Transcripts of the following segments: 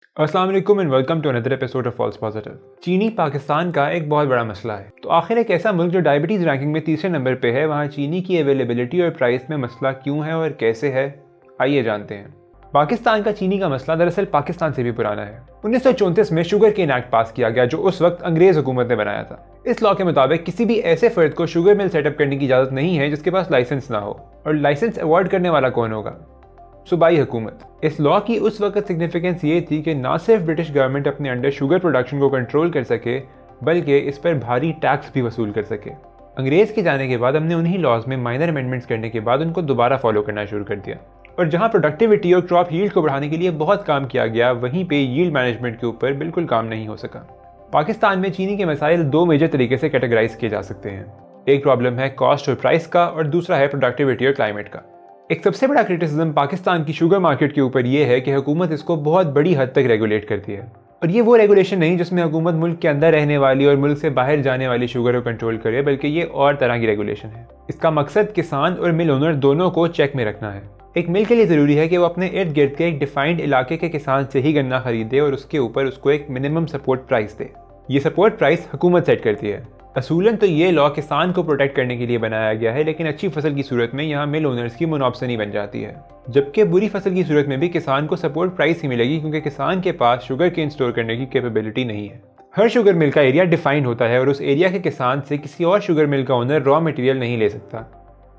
अस्सलाम वालेकुम and welcome to another episode of false positive. चीनी पाकिस्तान का एक बहुत बड़ा मसला है। तो आखिर एक ऐसा मुल्क जो डायबिटीज़ रैंकिंग में तीसरे नंबर पे है, वहाँ चीनी की अवेलेबिलिटी और प्राइस में मसला क्यों है और कैसे है, आइए जानते हैं। पाकिस्तान का चीनी का मसला दरअसल पाकिस्तान से भी पुराना है। 1934 में शुगर केन एक्ट पास किया गया जो उस वक्त अंग्रेज हुकूमत ने बनाया था। इस लॉ के मुताबिक किसी भी ऐसे फर्द को शुगर मिल सेटअप करने की इजाज़त नहीं है जिसके पास लाइसेंस ना हो। और लाइसेंस अवॉर्ड करने वाला कौन होगा? सूबाई हुकूमत। इस लॉ की उस वक्त सिग्निफिकेंस ये थी कि ना सिर्फ ब्रिटिश गवर्नमेंट अपने अंडर शुगर प्रोडक्शन को कंट्रोल कर सके बल्कि इस पर भारी टैक्स भी वसूल कर सके। अंग्रेज के जाने के बाद हमने उन्हीं लॉज में माइनर अमेंडमेंट्स करने के बाद उनको दोबारा फॉलो करना शुरू कर दिया। और जहां प्रोडक्टिविटी और क्रॉप यील्ड को बढ़ाने के लिए बहुत काम किया गया, वहीं पे यील्ड मैनेजमेंट के ऊपर बिल्कुल काम नहीं हो सका। पाकिस्तान में चीनी के मसाइल दो मेजर तरीके से कैटेगराइज किए जा सकते हैं। एक प्रॉब्लम है कॉस्ट और प्राइस का और दूसरा है प्रोडक्टिविटी और क्लाइमेट का। एक सबसे बड़ा क्रिटिसिज्म पाकिस्तान की शुगर मार्केट के ऊपर यह है कि हुकूमत इसको बहुत बड़ी हद तक रेगुलेट करती है। और ये वो रेगुलेशन नहीं जिसमें हुकूमत मुल्क के अंदर रहने वाली और मुल्क से बाहर जाने वाली शुगर को कंट्रोल करे, बल्कि ये और तरह की रेगुलेशन है। इसका मकसद किसान और मिल ओनर दोनों को चेक में रखना है। एक मिल के लिए ज़रूरी है कि वो अपने इर्द गिर्द के एक डिफाइंड इलाके के किसान से ही गन्ना खरीदे और उसके ऊपर उसको एक मिनिमम सपोर्ट प्राइस दे। ये सपोर्ट प्राइस हुकूमत सेट करती है। असूलन तो ये लॉ किसान को प्रोटेक्ट करने के लिए बनाया गया है, लेकिन अच्छी फसल की सूरत में यहाँ मिल ओनर्स की मुनाफसनी बन जाती है। जबकि बुरी फसल की सूरत में भी किसान को सपोर्ट प्राइस ही मिलेगी, क्योंकि किसान के पास शुगर केन स्टोर करने की कैपेबिलिटी नहीं है। हर शुगर मिल का एरिया डिफाइंड होता है और उस एरिया के किसान से किसी और शुगर मिल का ओनर रॉ मटेरियल नहीं ले सकता।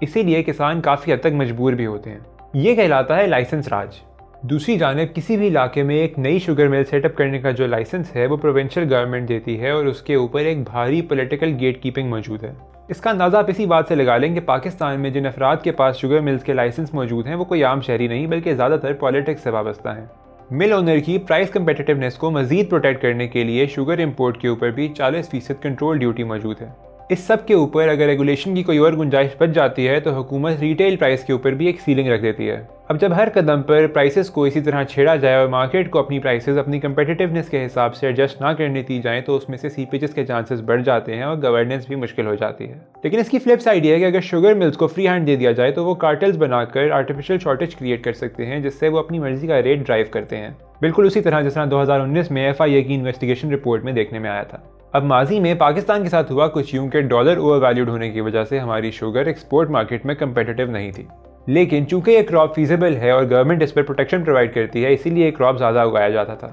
इसीलिए किसान काफ़ी हद तक मजबूर भी होते हैं। ये कहलाता है लाइसेंस राज। दूसरी जानिब किसी भी इलाके में एक नई शुगर मिल सेटअप करने का जो लाइसेंस है वो प्रोविंशियल गवर्नमेंट देती है और उसके ऊपर एक भारी पॉलिटिकल गेट कीपिंग मौजूद है। इसका अंदाज़ा आप इसी बात से लगा लें कि पाकिस्तान में जिन अफराद के पास शुगर मिल्स के लाइसेंस मौजूद हैं वो कोई आम शहरी नहीं बल्कि ज़्यादातर पॉलिटिक्स से वाबस्ता हैं। मिल ओनर की प्राइस कंपेटिटिवनेस को मजीद प्रोटेक्ट करने के लिए शुगर इम्पोर्ट के ऊपर भी 40% कंट्रोल ड्यूटी मौजूद है। इस सब के ऊपर अगर रेगुलेशन की कोई और गुंजाइश बच जाती है तो हुकूमत रिटेल प्राइस के ऊपर भी एक सीलिंग रख देती है। अब जब हर कदम पर प्राइसेस को इसी तरह छेड़ा जाए और मार्केट को अपनी प्राइसेस अपनी कंपेटिटिवनेस के हिसाब से एडजस्ट ना करने दी जाए तो उसमें से सीपेजेस के चांसेस बढ़ जाते हैं और गवर्नेंस भी मुश्किल हो जाती है। लेकिन इसकी फ्लिप साइड ये है कि अगर शुगर मिल्स को फ्री हैंड दे दिया जाए तो वो कार्टेल्स बनाकर आर्टिफिशियल शॉर्टेज क्रिएट कर सकते हैं, जिससे वो अपनी मर्जी का रेट ड्राइव करते हैं। बिल्कुल उसी तरह जिस तरह 2019 में FIA की इन्वेस्टिगेशन रिपोर्ट में देखने में आया था। अब माजी में पाकिस्तान के साथ हुआ कुछ यूं कि डॉलर ओवर वैल्यूड होने की वजह से हमारी शुगर एक्सपोर्ट मार्केट में कंपेटिटिव नहीं थी। लेकिन चूंकि ये क्रॉप फीजिबल है और गवर्नमेंट इस पर प्रोटेक्शन प्रोवाइड करती है, इसीलिए ये क्रॉप ज़्यादा उगाया जाता था।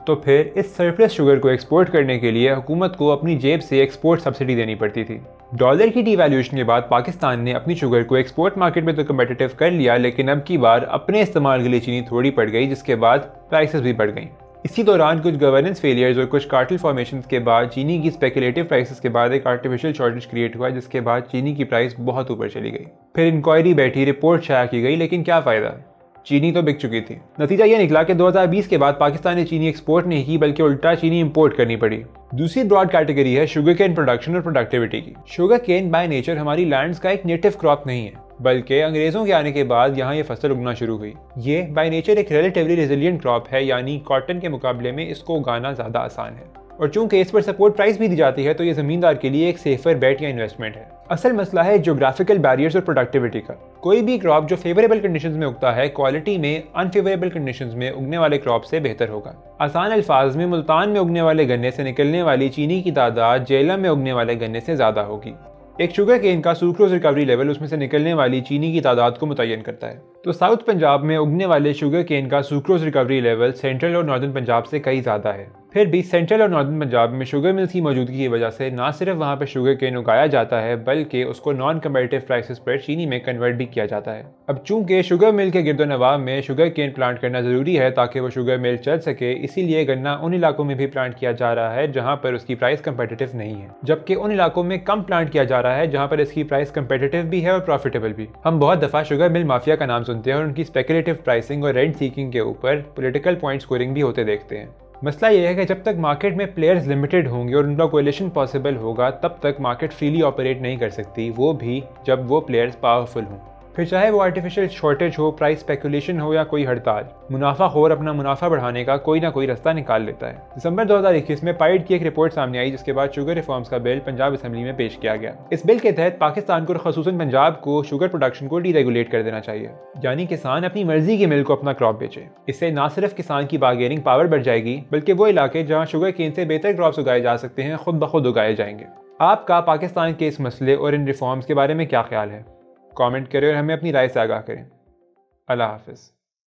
तो फिर इस सरप्लस शुगर को एक्सपोर्ट करने के लिए हुकूमत को अपनी जेब से एक्सपोर्ट सब्सिडी देनी पड़ती थी। डॉलर की डिवैल्यूएशन के बाद पाकिस्तान ने अपनी शुगर को एक्सपोर्ट मार्केट में तो कम्पिटिटिव कर लिया, लेकिन अब की बार अपने इस्तेमाल के लिए चीनी थोड़ी पड़ गई, जिसके बाद प्राइसेस भी बढ़ गई। इसी दौरान कुछ गवर्नेंस फेलियर्स और कुछ कार्टेल फॉर्मेशन के बाद चीनी की स्पेकुलेटिव प्राइसेस के बाद एक आर्टिफिशियल शॉर्टेज क्रिएट हुआ, जिसके बाद चीनी की प्राइस बहुत ऊपर चली गई। फिर इंक्वायरी बैठी, रिपोर्ट शाया की गई, लेकिन क्या फ़ायदा, चीनी तो बिक चुकी थी। नतीजा यह निकला कि 2020 के बाद पाकिस्तान ने चीनी एक्सपोर्ट नहीं की बल्कि उल्टा चीनी इंपोर्ट करनी पड़ी। दूसरी ब्रॉड कैटेगरी है शुगर केन प्रोडक्शन और प्रोडक्टिविटी की। शुगर केन बाय नेचर हमारी लैंड्स का एक नेटिव क्रॉप नहीं है, बल्कि अंग्रेज़ों के आने के बाद यहाँ ये फसल उगना शुरू हुई। ये बाय नेचर एक रिलेटिवली रेजिलिएंट क्रॉप है, यानी कॉटन के मुकाबले में इसको उगाना ज़्यादा आसान है। और चूंकि इस पर सपोर्ट प्राइस भी दी जाती है तो ये ज़मींदार के लिए एक सेफर बेट या इन्वेस्टमेंट है। असल मसला है ज्योग्राफिकल बैरियर्स और प्रोडक्टिविटी का। कोई भी क्रॉप जो फेवरेबल कंडीशंस में उगता है क्वालिटी में अनफेवरेबल कंडीशंस में उगने वाले क्रॉप से बेहतर होगा। आसान अल्फाज में मुल्तान में उगने वाले गन्ने से निकलने वाली चीनी की तादाद जेलम में उगने वाले गन्ने से ज़्यादा होगी। एक शुगर केन का सुक्रोज रिकवरी लेवल उसमें से निकलने वाली चीनी की तादाद को मुतय्यन करता है। तो साउथ पंजाब में उगने वाले शुगर केन का सुक्रोज रिकवरी लेवल सेंट्रल और नॉर्दर्न पंजाब से कहीं ज़्यादा है। फिर भी सेंट्रल और नॉर्दर्न पंजाब में शुगर मिल्स की मौजूदगी की वजह से ना सिर्फ वहाँ पर शुगर केन उगाया जाता है बल्कि उसको नॉन कम्पेटिटिव प्राइसेस पर चीनी में कन्वर्ट भी किया जाता है। अब चूंकि शुगर मिल के गिरदोनवाब में शुगर केन प्लांट करना ज़रूरी है ताकि वो शुगर मिल चल सके, इसीलिए गन्ना उन इलाकों में भी प्लांट किया जा रहा है जहाँ पर उसकी प्राइस कम्पेटिटिव नहीं है, जबकि उन इलाकों में कम प्लांट किया जा रहा है जहाँ पर इसकी प्राइस कम्पेटिटिव भी है और प्रॉफिटेबल भी। हम बहुत दफ़ा शुगर मिल माफिया का नाम सुनते हैं और उनकी स्पेकुलेटिव प्राइसिंग और रेंट सीकिंग के ऊपर पॉलिटिकल पॉइंट स्कोरिंग भी होते देखते हैं। मसला यह है कि जब तक मार्केट में प्लेयर्स लिमिटेड होंगे और उनका कोएलिशन पॉसिबल होगा, तब तक मार्केट फ्रीली ऑपरेट नहीं कर सकती, वो भी जब वो प्लेयर्स पावरफुल हों। फिर चाहे वो आर्टिफिशियल शॉर्टेज हो, प्राइस स्पेकुलेशन हो या कोई हड़ताल, मुनाफाखोर अपना मुनाफा बढ़ाने का कोई ना कोई रास्ता निकाल लेता है। दिसंबर 2021 में पाइड की एक रिपोर्ट सामने आई, जिसके बाद शुगर रिफॉर्म्स का बिल पंजाब असेंबली में पेश किया गया। इस बिल के तहत पाकिस्तान को, खसूसन पंजाब को, शुगर प्रोडक्शन को डीरेगुलेट कर देना चाहिए, यानी किसान अपनी मर्जी की मिल को अपना क्रॉप बेचे। इससे न सिर्फ किसान की बार्गेनिंग पावर बढ़ जाएगी, बल्कि वो इलाके जहाँ शुगर केन से बेहतर क्रॉप्स उगाए जा सकते हैं खुद ब खुद उगाए जाएंगे। आपका पाकिस्तान के इस मसले और इन रिफॉर्म्स के बारे में क्या ख्याल है? कमेंट करें और हमें अपनी राय से आगाह करें। अल्लाह हाफिज़।